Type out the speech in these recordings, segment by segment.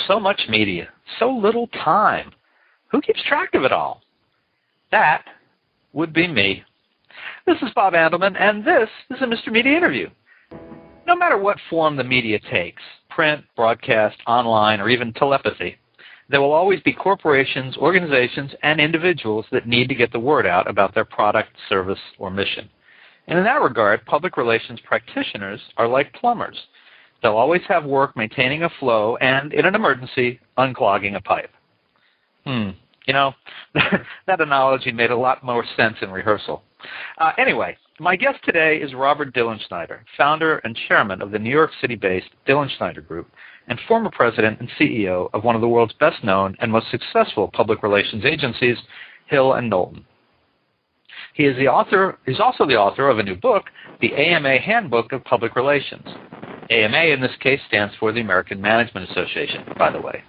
So much media, so little time. Who keeps track of it all? That would be me. This is Bob Andelman, and this is a Mr. Media Interview. No matter what form the media takes, print, broadcast, online, or even telepathy, there will always be corporations, organizations, and individuals that need to get the word out about their product, service, or mission. And in that regard, public relations practitioners are like plumbers. They'll always have work maintaining a flow and, in an emergency, unclogging a pipe. You know, that analogy made a lot more sense in rehearsal. Anyway, my guest today is Robert Dilenschneider, founder and chairman of the New York City-based Dilenschneider Group and former president and CEO of one of the world's best-known and most successful public relations agencies, Hill and Knowlton. He's also the author of a new book, the AMA Handbook of Public Relations. AMA, in this case, stands for the American Management Association, by the way.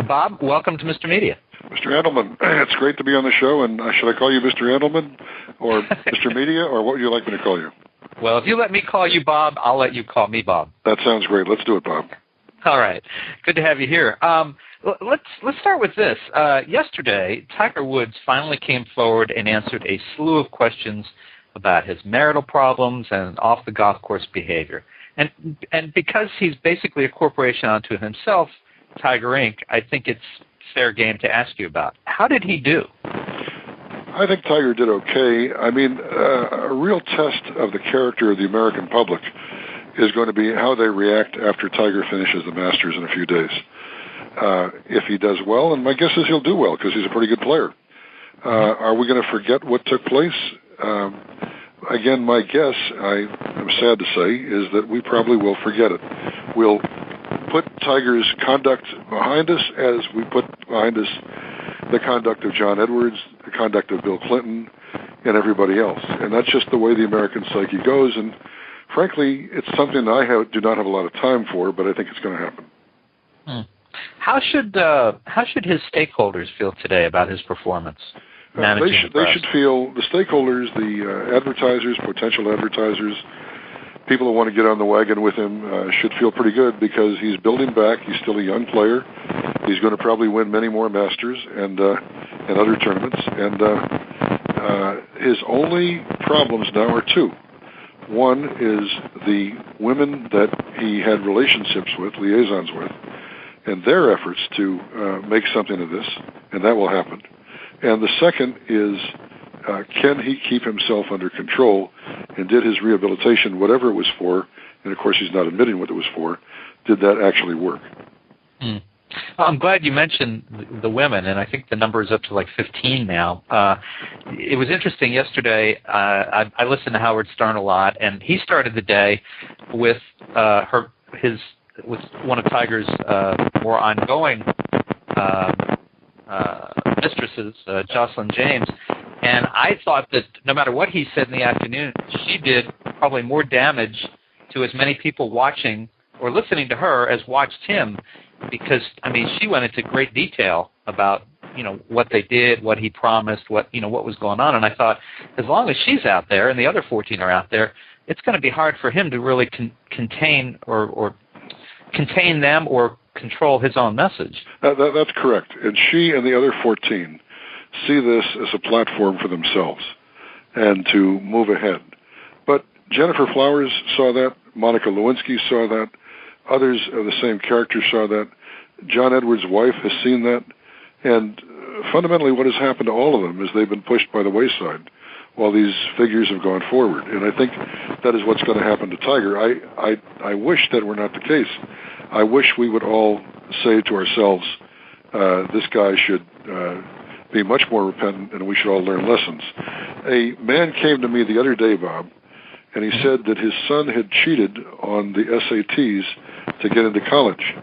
Bob, welcome to Mr. Media. Mr. Andelman, it's great to be on the show, and should I call you Mr. Andelman or Mr. Media, or what would you like me to call you? Well, if you let me call you Bob, I'll let you call me Bob. That sounds great. Let's do it, Bob. All right. Good to have you here. Let's start with this. Yesterday, Tiger Woods finally came forward and answered a slew of questions about his marital problems and off-the-golf course behavior. And because he's basically a corporation unto himself, Tiger Inc., I think it's fair game to ask you about. How did he do? I think Tiger did okay. I mean, a real test of the character of the American public is going to be how they react after Tiger finishes the Masters in a few days. If he does well, and my guess is he'll do well because he's a pretty good player. Are we going to forget what took place? Again, my guess, I'm sad to say, is that we probably will forget it. We'll put Tiger's conduct behind us as we put behind us the conduct of John Edwards, the conduct of Bill Clinton, and everybody else. And that's just the way the American psyche goes. And frankly, it's something I do not have a lot of time for, but I think it's going to happen. How should his stakeholders feel today about his performance? They should feel, the stakeholders, the advertisers, potential advertisers, people who want to get on the wagon with him should feel pretty good because he's building back. He's still a young player. He's going to probably win many more Masters and other tournaments. And his only problems now are two. One is the women that he had relationships with, liaisons with, and their efforts to make something of this, and that will happen. And the second is, can he keep himself under control, and did his rehabilitation, whatever it was for, and of course he's not admitting what it was for, did that actually work? Well, I'm glad you mentioned the women, and I think the number is up to like 15 now. It was interesting yesterday. I listened to Howard Stern a lot, and he started the day with with one of Tiger's more ongoing mistresses, Joslyn James, and I thought that no matter what he said in the afternoon, she did probably more damage to as many people watching or listening to her as watched him, because I mean she went into great detail about what they did, what he promised, what was going on, and I thought as long as she's out there and the other 14 are out there, it's going to be hard for him to really contain them or control his own message. That's correct. And she and the other 14 see this as a platform for themselves and to move ahead. But Gennifer Flowers saw that. Monica Lewinski saw that. Others of the same character saw that. John Edwards' wife has seen that. And fundamentally what has happened to all of them is they've been pushed by the wayside while these figures have gone forward. And I think that is what's going to happen to Tiger. I wish that were not the case. I wish we would all say to ourselves, this guy should be much more repentant and we should all learn lessons. A man came to me the other day, Bob, and he said that his son had cheated on the SATs to get into college.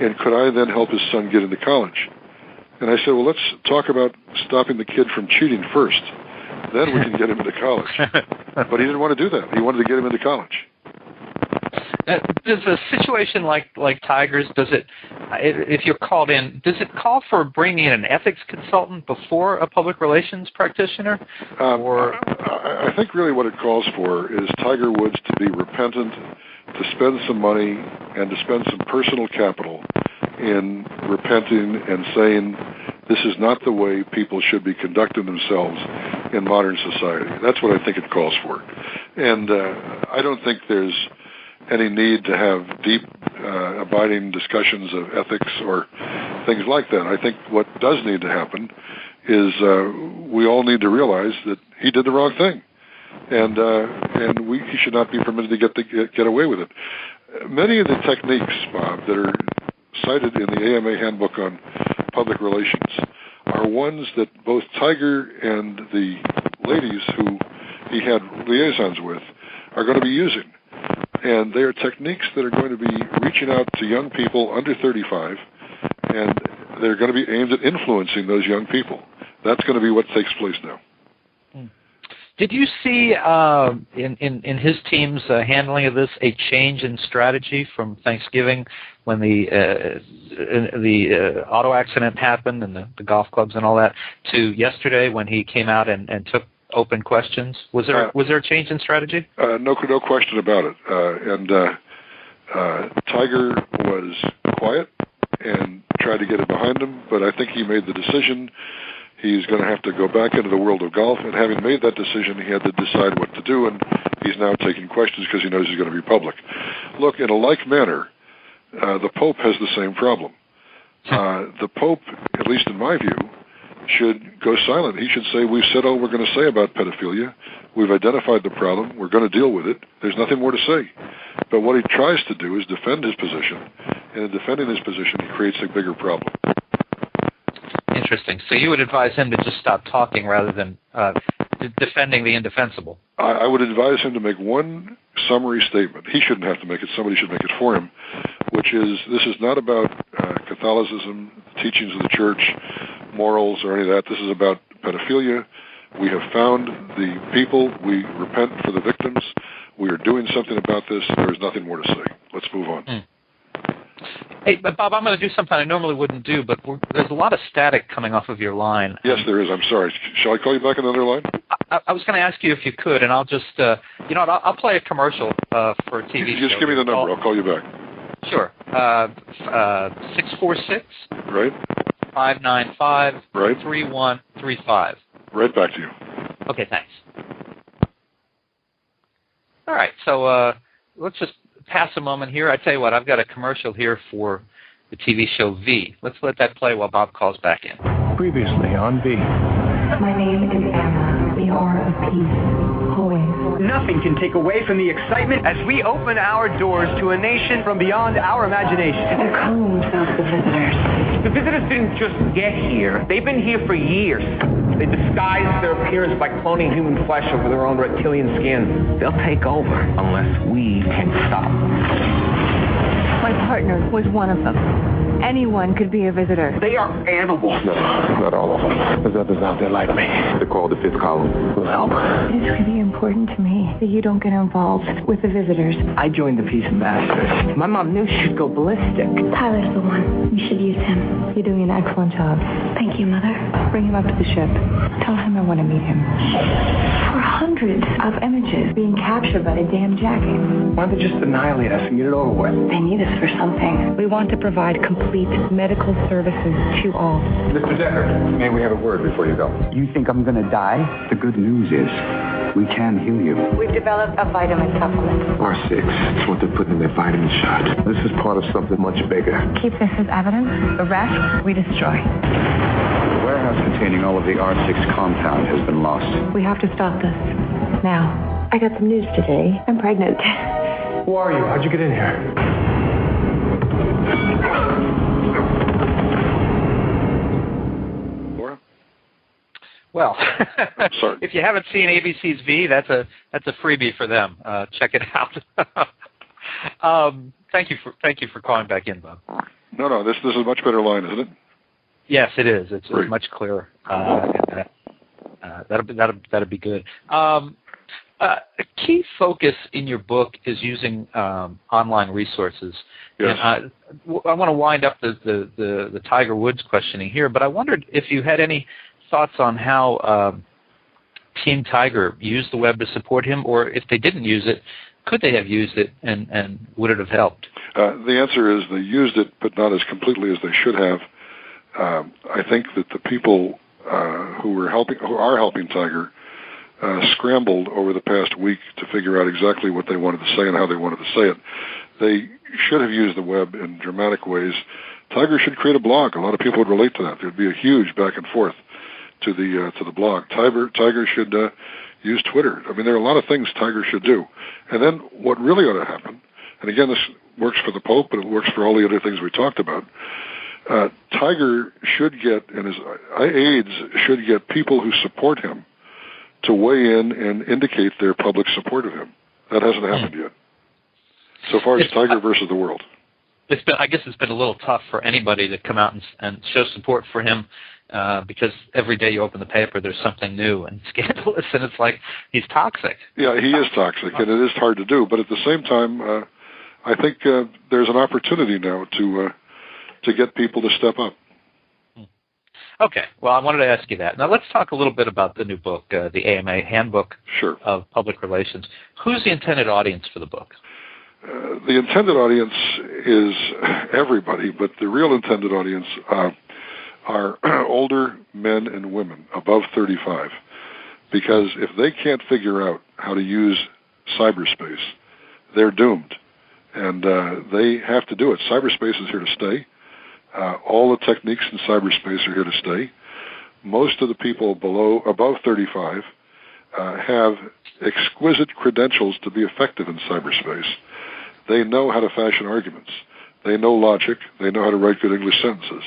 And could I then help his son get into college? And I said, well, let's talk about stopping the kid from cheating first. Then we can get him into college. But he didn't want to do that. He wanted to get him into college. Does a situation like Tiger's, if you're called in, does it call for bringing in an ethics consultant before a public relations practitioner? I think really what it calls for is Tiger Woods to be repentant, to spend some money, and to spend some personal capital in repenting and saying this is not the way people should be conducting themselves in modern society. That's what I think it calls for. And I don't think there's any need to have deep, abiding discussions of ethics or things like that. I think what does need to happen is we all need to realize that he did the wrong thing, and he should not be permitted to get away with it. Many of the techniques, Bob, that are cited in the AMA Handbook on Public Relations are ones that both Tiger and the ladies who he had liaisons with are going to be using. And they are techniques that are going to be reaching out to young people under 35, and they're going to be aimed at influencing those young people. That's going to be what takes place now. Did you see in his team's handling of this a change in strategy from Thanksgiving when the auto accident happened and the golf clubs and all that to yesterday when he came out and took open questions? Was there a change in strategy? No question about it. Tiger was quiet and tried to get it behind him, but I think he made the decision. He's going to have to go back into the world of golf, and having made that decision, he had to decide what to do, and he's now taking questions because he knows he's going to be public. Look, in a like manner, the Pope has the same problem. The Pope, at least in my view, should go silent. He should say, we've said all we're going to say about pedophilia. We've identified the problem. We're going to deal with it. There's nothing more to say. But what he tries to do is defend his position, and in defending his position, he creates a bigger problem. Interesting. So you would advise him to just stop talking rather than defending the indefensible? I would advise him to make one summary statement. He shouldn't have to make it. Somebody should make it for him, which is this is not about Catholicism, teachings of the church, morals, or any of that. This is about pedophilia. We have found the people. We repent for the victims. We are doing something about this. There is nothing more to say. Let's move on. Hey, Bob, I'm going to do something I normally wouldn't do, but there's a lot of static coming off of your line. Yes, there is. I'm sorry. Shall I call you back on another line? I was going to ask you if you could, and I'll just, I'll play a commeral for a TV show. Just give me the number. I'll call you back. Sure. 646. Right. 595. Right. 3135. Right back to you. Okay, thanks. All right, so let's just pass a moment here. I tell you what, I've got a commercial here for the TV show V. Let's let that play while Bob calls back in. Previously on V. My name is Anna, the aura of peace, always. Nothing can take away from the excitement as we open our doors to a nation from beyond our imagination. They're calling themselves the visitors. The visitors didn't just get here. They've been here for years. They disguise their appearance by cloning human flesh over their own reptilian skin. They'll take over unless we can stop them. My partner was one of them. Anyone could be a visitor. They are animals. No, not all of them. There's others out there like me. They're called the fifth column. We'll help. It is really important to me that you don't get involved with the visitors. I joined the Peace Ambassadors. My mom knew she'd go ballistic. Tyler's the one. You should use him. You're doing an excellent job. Thank you, Mother. Bring him up to the ship. Tell him I want to meet him. For hundreds of images being captured by the damn jacket. Why don't they just annihilate us and get it over with? They need us for something. We want to provide complete medical services to all. Mr. Decker, may we have a word before you go? You think I'm gonna die? The good news is we can heal you. We've developed a vitamin supplement. R6. It's what they're putting in their vitamin shot. This is part of something much bigger. Keep this as evidence. The rest, we destroy. The warehouse containing all of the R6 compound has been lost. We have to stop this. Now. I got some news today. I'm pregnant. Who are you? How'd you get in here? Well, sorry. If you haven't seen ABC's V, that's a freebie for them. Check it out. Thank you for calling back in, Bob. No, this is a much better line, isn't it? Yes, it is. It's Great. much clearer. That'll be good. A key focus in your book is using online resources. Yes. And I want to wind up the Tiger Woods questioning here, but I wondered if you had any thoughts on how Team Tiger used the web to support him, or if they didn't use it, could they have used it, and would it have helped? The answer is they used it, but not as completely as they should have. I think that the people who are helping Tiger scrambled over the past week to figure out exactly what they wanted to say and how they wanted to say it. They should have used the web in dramatic ways. Tiger should create a blog. A lot of people would relate to that. There'd be a huge back and forth to the blog. Tiger should use Twitter. I mean, there are a lot of things Tiger should do. And then what really ought to happen, and again, this works for the Pope, but it works for all the other things we talked about, Tiger should get, and his aides should get people who support him to weigh in and indicate their public support of him. That hasn't happened yet. So far, it's Tiger versus the world. I guess it's been a little tough for anybody to come out and show support for him because every day you open the paper, there's something new and scandalous, and it's like he's toxic. Yeah, he is toxic, and it is hard to do. But at the same time, I think there's an opportunity now to get people to step up. Okay. Well, I wanted to ask you that. Now, let's talk a little bit about the new book, the AMA Handbook of Public Relations. Who's the intended audience for the book? The intended audience is everybody, but the real intended audience are older men and women above 35, because if they can't figure out how to use cyberspace, they're doomed, and they have to do it. Cyberspace is here to stay. All the techniques in cyberspace are here to stay. Most of the people above 35 have exquisite credentials to be effective in cyberspace. They know how to fashion arguments. They know logic. They know how to write good English sentences.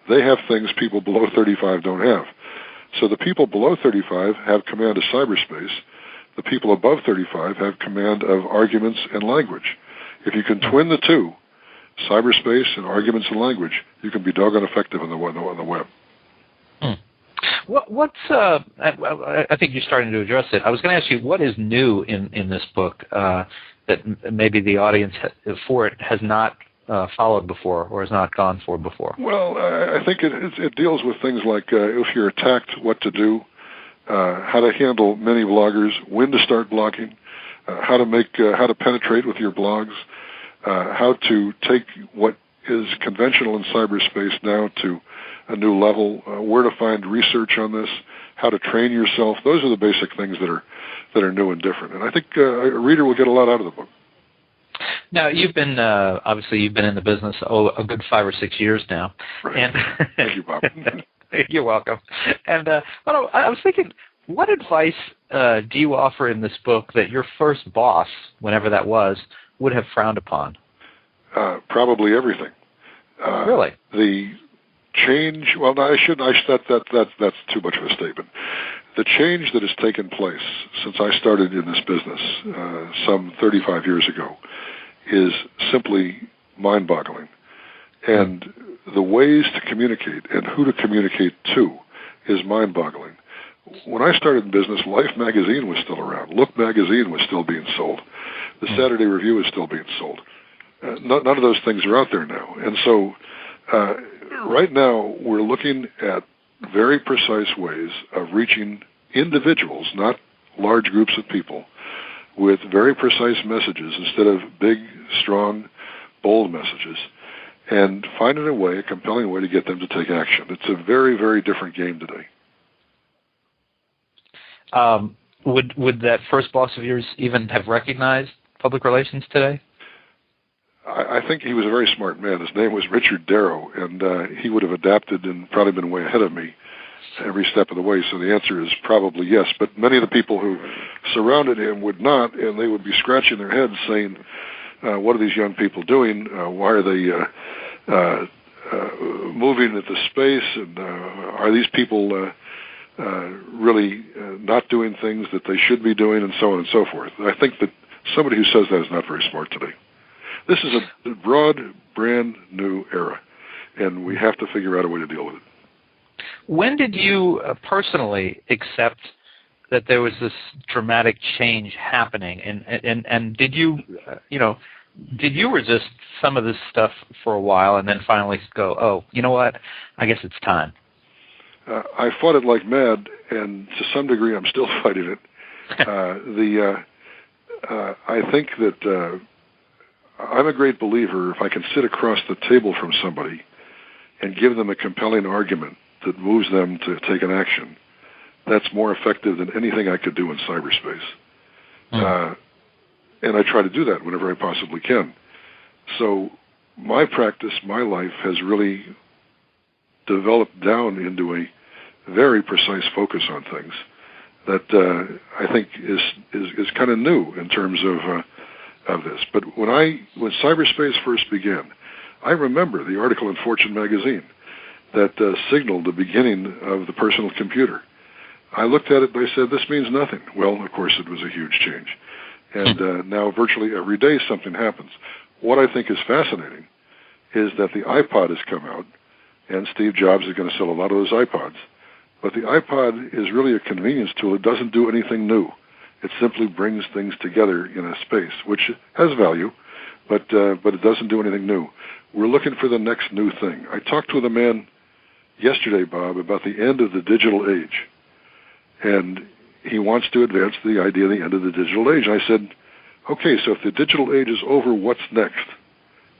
They have things people below 35 don't have. So the people below 35 have command of cyberspace. The people above 35 have command of arguments and language. If you can twin the two, cyberspace and arguments and language, you can be doggone effective on the web. I think you're starting to address it. I was going to ask you, what is new in this book that maybe the audience for it has not followed before or has not gone for before? Well, I think it deals with things like if you're attacked, what to do, how to handle many bloggers, when to start blogging, how to penetrate with your blogs, how to take what is conventional in cyberspace now to a new level, where to find research on this, how to train yourself. Those are the basic things that are new and different. And I think a reader will get a lot out of the book. Now, you've been, obviously, you've been in the business a good 5 or 6 years now. Right. And Thank you, Bob. You're welcome. And I was thinking, what advice do you offer in this book that your first boss, whenever that was, would have frowned upon? Probably everything. Really? The change. Well, no, I shouldn't. That's too much of a statement. The change that has taken place since I started in this business some 35 years ago is simply mind-boggling. And the ways to communicate and who to communicate to is mind-boggling. When I started in business, Life magazine was still around. Look magazine was still being sold. The Saturday Review was still being sold. None of those things are out there now. And so right now we're looking at very precise ways of reaching individuals, not large groups of people, with very precise messages instead of big, strong, bold messages, and finding a compelling way to get them to take action. It's a very, very different game today. Would that first boss of yours even have recognized public relations today? I think he was a very smart man. His name was Richard Darrow, and he would have adapted and probably been way ahead of me every step of the way. So the answer is probably yes. But many of the people who surrounded him would not, and they would be scratching their heads saying, what are these young people doing? Why are they moving into space? And are these people really not doing things that they should be doing, and so on and so forth? I think that somebody who says that is not very smart today. This is a broad, brand new era, and we have to figure out a way to deal with it. When did you personally accept that there was this dramatic change happening, and did you resist some of this stuff for a while, and then finally go, oh, you know what, I guess it's time? I fought it like mad, and to some degree I'm still fighting it. I think that I'm a great believer if I can sit across the table from somebody and give them a compelling argument that moves them to take an action. That's more effective than anything I could do in cyberspace. And I try to do that whenever I possibly can. So my practice, my life, has really developed down into a very precise focus on things that I think is kind of new in terms of this. But when cyberspace first began, I remember the article in Fortune magazine that signaled the beginning of the personal computer. I looked at it and I said, this means nothing. Well, of course, it was a huge change. And now virtually every day something happens. What I think is fascinating is that the iPod has come out, and Steve Jobs is going to sell a lot of those iPods. But the iPod is really a convenience tool. It doesn't do anything new. It simply brings things together in a space, which has value, but it doesn't do anything new. We're looking for the next new thing. I talked with a man yesterday, Bob, about the end of the digital age. And he wants to advance the idea of the end of the digital age. I said, okay, so if the digital age is over, what's next?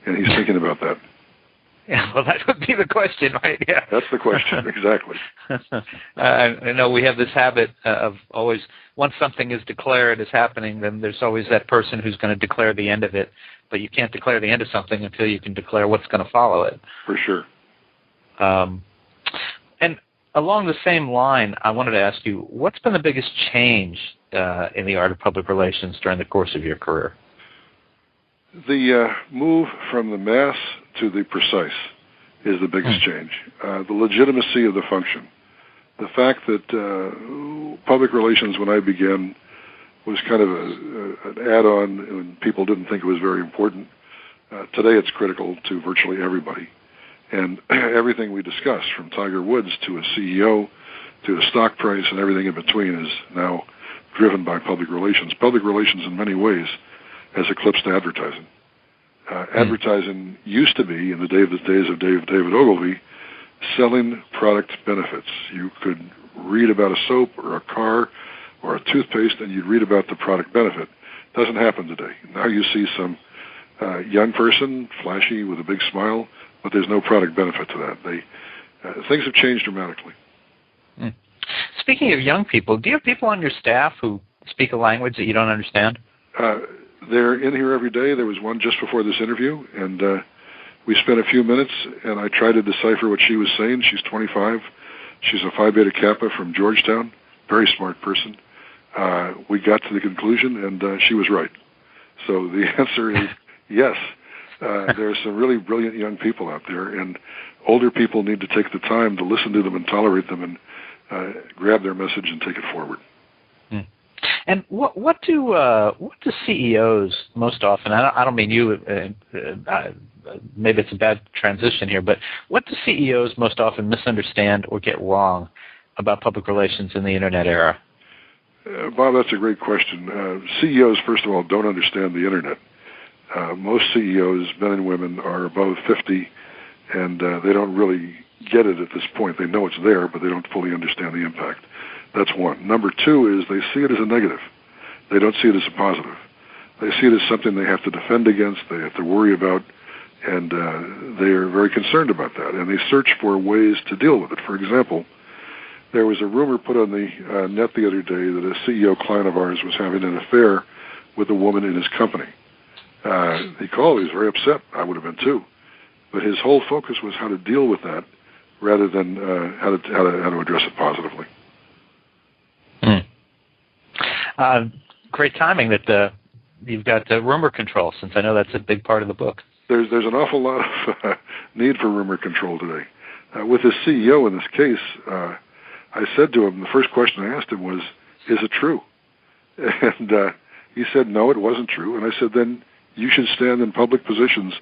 And he's thinking about that. Yeah, well, that would be the question, right? Yeah, that's the question, exactly. I know we have this habit of always, once something is declared as happening, then there's always that person who's going to declare the end of it. But you can't declare the end of something until you can declare what's going to follow it. For sure. And along the same line, I wanted to ask you, what's been the biggest change in the art of public relations during the course of your career? The move from the mass to the precise is the biggest change. The legitimacy of the function. The fact that public relations, when I began, was kind of an add-on and people didn't think it was very important. Today it's critical to virtually everybody. And everything we discuss, from Tiger Woods to a CEO to a stock price and everything in between, is now driven by public relations. Public relations in many ways has eclipsed advertising. Advertising used to be, in the days of David Ogilvy, selling product benefits. You could read about a soap or a car or a toothpaste and you'd read about the product benefit. Doesn't happen today. Now you see some young person, flashy, with a big smile, but there's no product benefit to that. Things have changed dramatically. Speaking of young people, do you have people on your staff who speak a language that you don't understand? They're in here every day. There was one just before this interview, and we spent a few minutes, and I tried to decipher what she was saying. She's 25. She's a Phi Beta Kappa from Georgetown, very smart person. We got to the conclusion, and she was right. So the answer is yes. There are some really brilliant young people out there, and older people need to take the time to listen to them and tolerate them and grab their message and take it forward. And what do CEOs most often? I don't mean you. Maybe it's a bad transition here, but what do CEOs most often misunderstand or get wrong about public relations in the Internet era? Bob, that's a great question. CEOs, first of all, don't understand the Internet. Most CEOs, men and women, are above 50, and they don't really get it at this point. They know it's there, but they don't fully understand the impact. That's one. Number two is they see it as a negative. They don't see it as a positive. They see it as something they have to defend against, they have to worry about, and they are very concerned about that. And they search for ways to deal with it. For example, there was a rumor put on the net the other day that a CEO client of ours was having an affair with a woman in his company. He called. He was very upset. I would have been too. But his whole focus was how to deal with that rather than how to address it positively. Great timing that you've got rumor control, since I know that's a big part of the book. There's an awful lot of need for rumor control today. With this CEO in this case, I said to him, the first question I asked him was, is it true? And he said, no, it wasn't true. And I said, then you should stand in public positions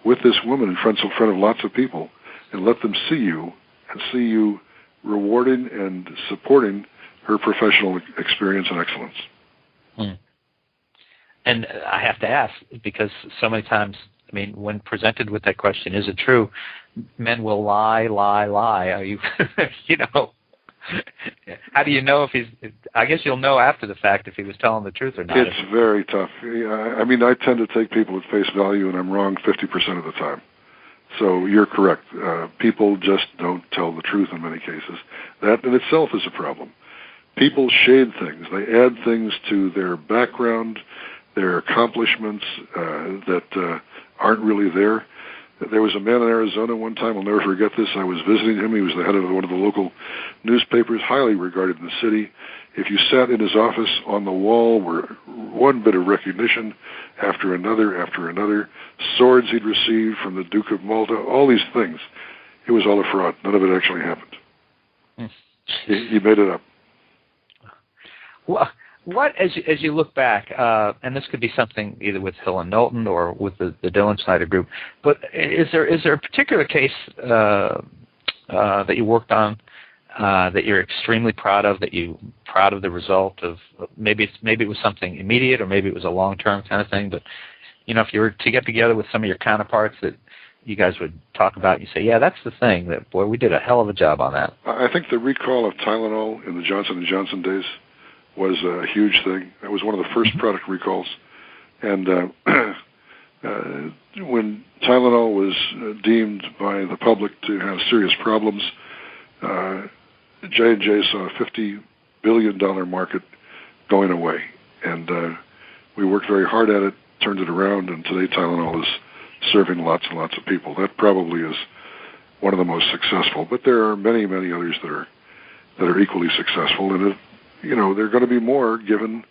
with this woman in front of lots of people and let them see you and see you rewarding and supporting her professional experience and excellence. And I have to ask, because so many times, I mean, when presented with that question, is it true, men will lie. Are you, How do you know if he's? I guess you'll know after the fact if he was telling the truth or not. It's very tough. I mean, I tend to take people at face value, and I'm wrong 50% of the time. So you're correct. People just don't tell the truth in many cases. That in itself is a problem. People shade things. They add things to their background, their accomplishments that aren't really there. There was a man in Arizona one time, I'll never forget this. I was visiting him. He was the head of one of the local newspapers, highly regarded in the city. If you sat in his office, on the wall were one bit of recognition after another, swords he'd received from the Duke of Malta, all these things. It was all a fraud. None of it actually happened. He made it up. Well, what, as you look back, and this could be something either with Hill and Knowlton or with the Dilenschneider Group, but is there a particular case that you worked on that you're extremely proud of, proud of the result of? Maybe it was something immediate, or maybe it was a long-term kind of thing. But if you were to get together with some of your counterparts that you guys would talk about, you say, yeah, that's the thing. That boy, we did a hell of a job on that. I think the recall of Tylenol in the Johnson & Johnson days was a huge thing. It was one of the first product recalls. And when Tylenol was deemed by the public to have serious problems, J&J saw a $50 billion market going away. And we worked very hard at it, turned it around, and today Tylenol is serving lots and lots of people. That probably is one of the most successful. But there are many, many others that are equally successful. And there are going to be more given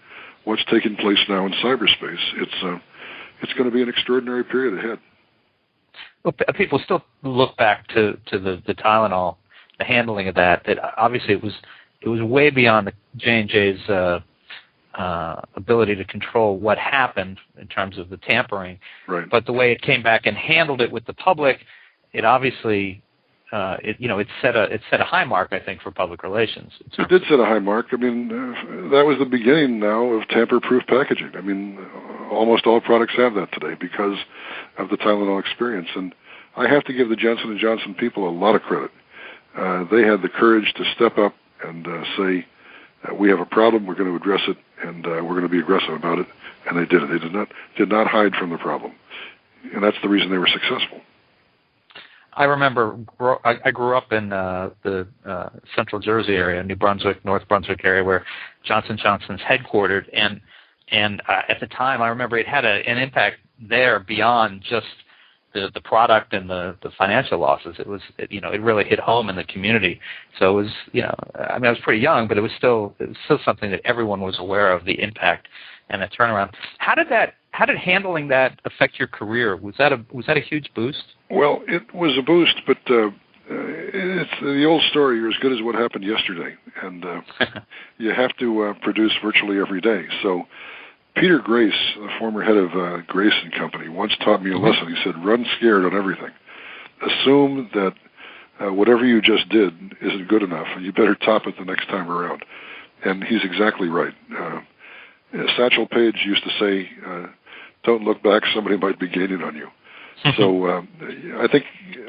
what's taking place now in cyberspace. It's going to be an extraordinary period ahead. Well, people still look back to the Tylenol, the handling of that. That obviously it was way beyond the J&J's ability to control what happened in terms of the tampering. Right. But the way it came back and handled it with the public, it obviously. It set a high mark, I think, for public relations. It did set a high mark. I mean, that was the beginning now of tamper-proof packaging. I mean, almost all products have that today because of the Tylenol experience. And I have to give the Johnson & Johnson people a lot of credit. They had the courage to step up and say, we have a problem, we're going to address it, and we're going to be aggressive about it. And they did it. They did not hide from the problem. And that's the reason they were successful. I remember I grew up in the central Jersey area, New Brunswick, North Brunswick area, where Johnson & Johnson's headquartered, and at the time I remember it had an impact there beyond just the product and the financial losses. It really hit home in the community. So it was I was pretty young, but it was still something that everyone was aware of, the impact and the turnaround. How did handling that affect your career? Was that a huge boost? Well, it was a boost, but it's the old story. You're as good as what happened yesterday, and you have to produce virtually every day. So Peter Grace, the former head of Grace and Company, once taught me a lesson. He said, run scared on everything. Assume that whatever you just did isn't good enough, and you better top it the next time around. And he's exactly right. Satchel Paige used to say, don't look back, somebody might be gaining on you. So I think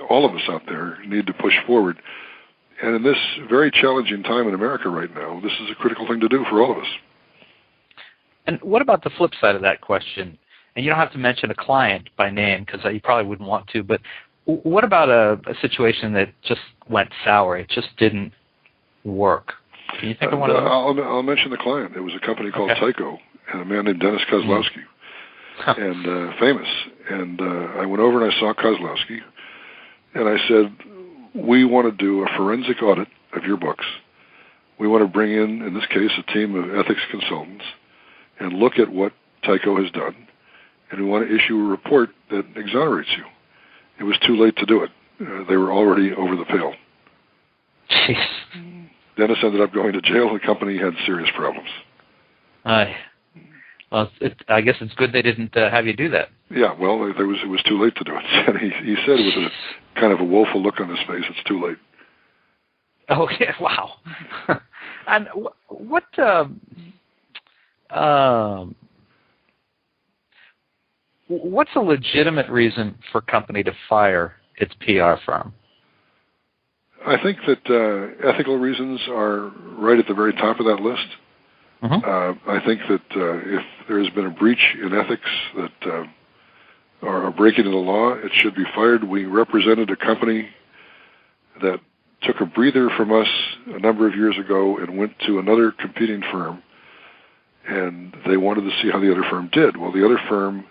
all of us out there need to push forward. And in this very challenging time in America right now, this is a critical thing to do for all of us. And what about the flip side of that question? And you don't have to mention a client by name because you probably wouldn't want to, but what about a situation that just went sour? It just didn't work. Can you think of one of those? I'll mention the client. It was a company called Tyco and a man named Dennis Kozlowski, and famous. And I went over and I saw Kozlowski, and I said, we want to do a forensic audit of your books. We want to bring in this case, a team of ethics consultants and look at what Tyco has done, and we want to issue a report that exonerates you. It was too late to do it. They were already over the pale. Jeez. Dennis ended up going to jail. The company had serious problems. Well, I guess it's good they didn't have you do that. Yeah, well, it was too late to do it. And he said with a kind of a woeful look on his face, it's too late. Oh, yeah, wow. And what's a legitimate reason for a company to fire its PR firm? I think that ethical reasons are right at the very top of that list. Mm-hmm. I think that if there has been a breach in ethics that or a breaking of the law, it should be fired. We represented a company that took a breather from us a number of years ago and went to another competing firm, and they wanted to see how the other firm did. Well, the other firm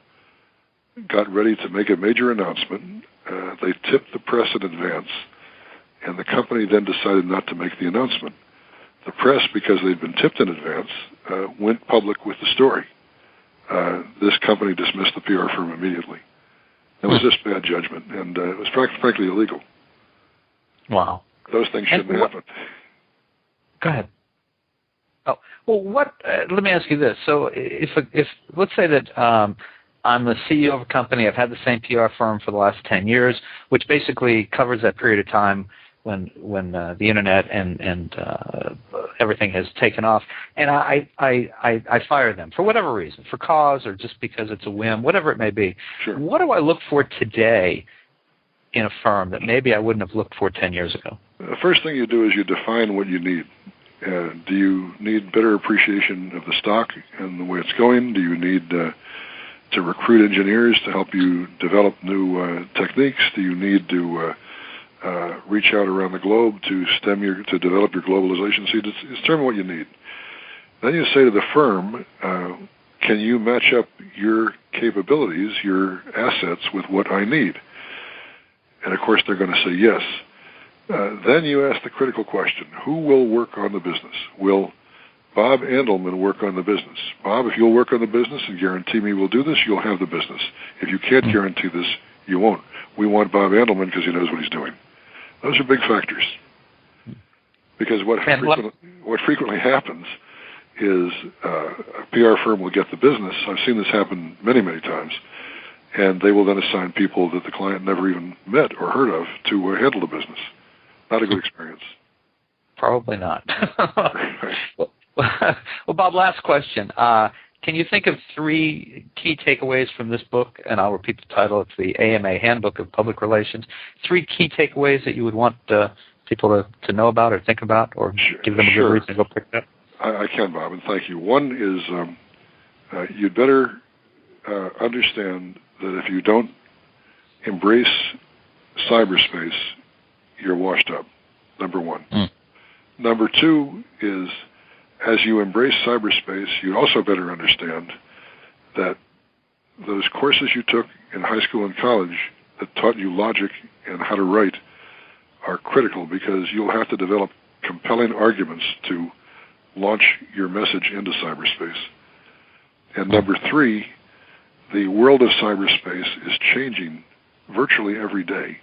got ready to make a major announcement. They tipped the press in advance, and the company then decided not to make the announcement. The press, because they'd been tipped in advance, went public with the story. This company dismissed the PR firm immediately. It was just bad judgment, and it was frankly illegal. Wow. Those things shouldn't happen. Go ahead. Oh, well, let me ask you this. So if let's say that I'm the CEO of a company, I've had the same PR firm for the last 10 years, which basically covers that period of time when the internet and everything has taken off, and I fire them for whatever reason, for cause or just because it's a whim, whatever it may be. Sure. What do I look for today in a firm that maybe I wouldn't have looked for 10 years ago? The first thing you do is you define what you need. Do you need better appreciation of the stock and the way it's going? Do you need to recruit engineers to help you develop new techniques? Do you need to reach out around the globe to develop your globalization? So you determine what you need. Then you say to the firm, can you match up your capabilities, your assets, with what I need? And of course they're going to say yes. Then you ask the critical question, who will work on the business? Will Bob Andelman work on the business? Bob, if you'll work on the business and guarantee me we'll do this, you'll have the business. If you can't guarantee this, you won't. We want Bob Andelman because he knows what he's doing. Those are big factors. Because what frequently happens is a PR firm will get the business. I've seen this happen many, many times. And they will then assign people that the client never even met or heard of to handle the business. Not a good experience. Probably not. Well, Bob, last question. Can you think of 3 key takeaways from this book? And I'll repeat the title. It's the AMA Handbook of Public Relations. 3 key takeaways that you would want people to know about or think about, or give them a good reason to go pick it up? I can, Bob, and thank you. One is you'd better understand that if you don't embrace cyberspace, you're washed up, number 1. Number 2 is, as you embrace cyberspace, you also better understand that those courses you took in high school and college that taught you logic and how to write are critical, because you'll have to develop compelling arguments to launch your message into cyberspace. And number 3, the world of cyberspace is changing virtually every day,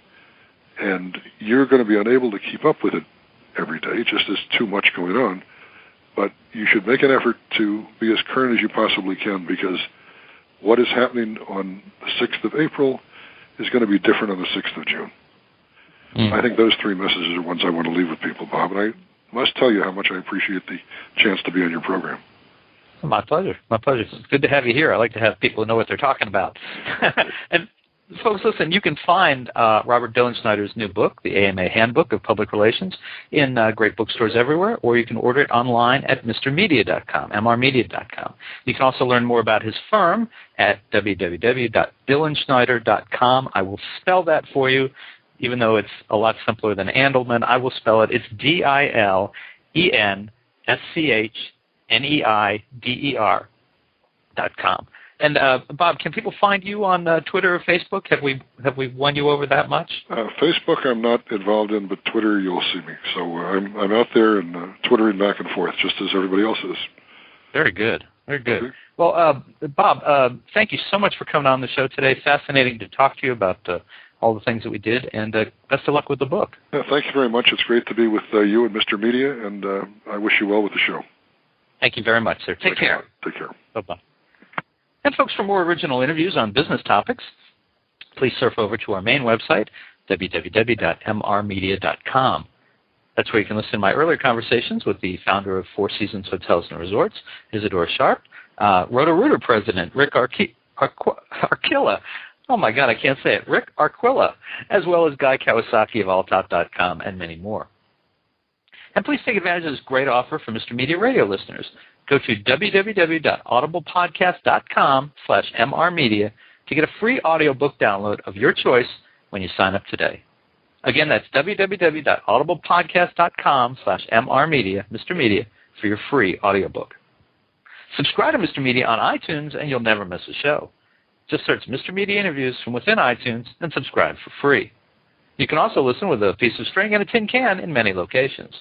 and you're going to be unable to keep up with it every day, just as too much going on. But you should make an effort to be as current as you possibly can, because what is happening on the 6th of April is going to be different on the 6th of June. I think those 3 messages are ones I want to leave with people, Bob, and I must tell you how much I appreciate the chance to be on your program. My pleasure. My pleasure. It's good to have you here. I like to have people who know what they're talking about. And folks, listen, you can find Robert Dilenschneider's new book, the AMA Handbook of Public Relations, in great bookstores everywhere, or you can order it online at mrmedia.com, mrmedia.com. You can also learn more about his firm at www.dilenschneider.com. I will spell that for you, even though it's a lot simpler than Andelman. I will spell it. It's DILENSCHNEIDER.com. And Bob, can people find you on Twitter or Facebook? Have we won you over that much? Facebook I'm not involved in, but Twitter you'll see me. So I'm out there and twittering back and forth, just as everybody else is. Very good. Very good. Okay. Well, Bob, thank you so much for coming on the show today. Fascinating to talk to you about all the things that we did, and best of luck with the book. Yeah, thank you very much. It's great to be with you and Mr. Media, and I wish you well with the show. Thank you very much, sir. Take care. Take care. Bye-bye. And folks, for more original interviews on business topics, please surf over to our main website, www.mrmedia.com. That's where you can listen to my earlier conversations with the founder of Four Seasons Hotels and Resorts, Isadora Sharp, Roto-Rooter President Rick Arkilla, Oh my God, I can't say it. Rick Arquilla, as well as Guy Kawasaki of alltop.com and many more. And please take advantage of this great offer for Mr. Media Radio listeners. Go to www.audiblepodcast.com/mrmedia to get a free audiobook download of your choice when you sign up today. Again, that's www.audiblepodcast.com/mrmedia, Mr. Media, for your free audiobook. Subscribe to Mr. Media on iTunes and you'll never miss a show. Just search Mr. Media Interviews from within iTunes and subscribe for free. You can also listen with a piece of string and a tin can in many locations.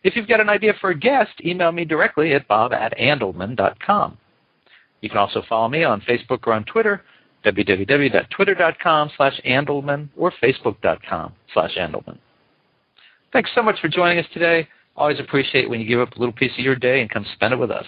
If you've got an idea for a guest, email me directly at bob@andelman.com. You can also follow me on Facebook or on Twitter, www.twitter.com/Andelman or facebook.com/Andelman. Thanks so much for joining us today. Always appreciate when you give up a little piece of your day and come spend it with us.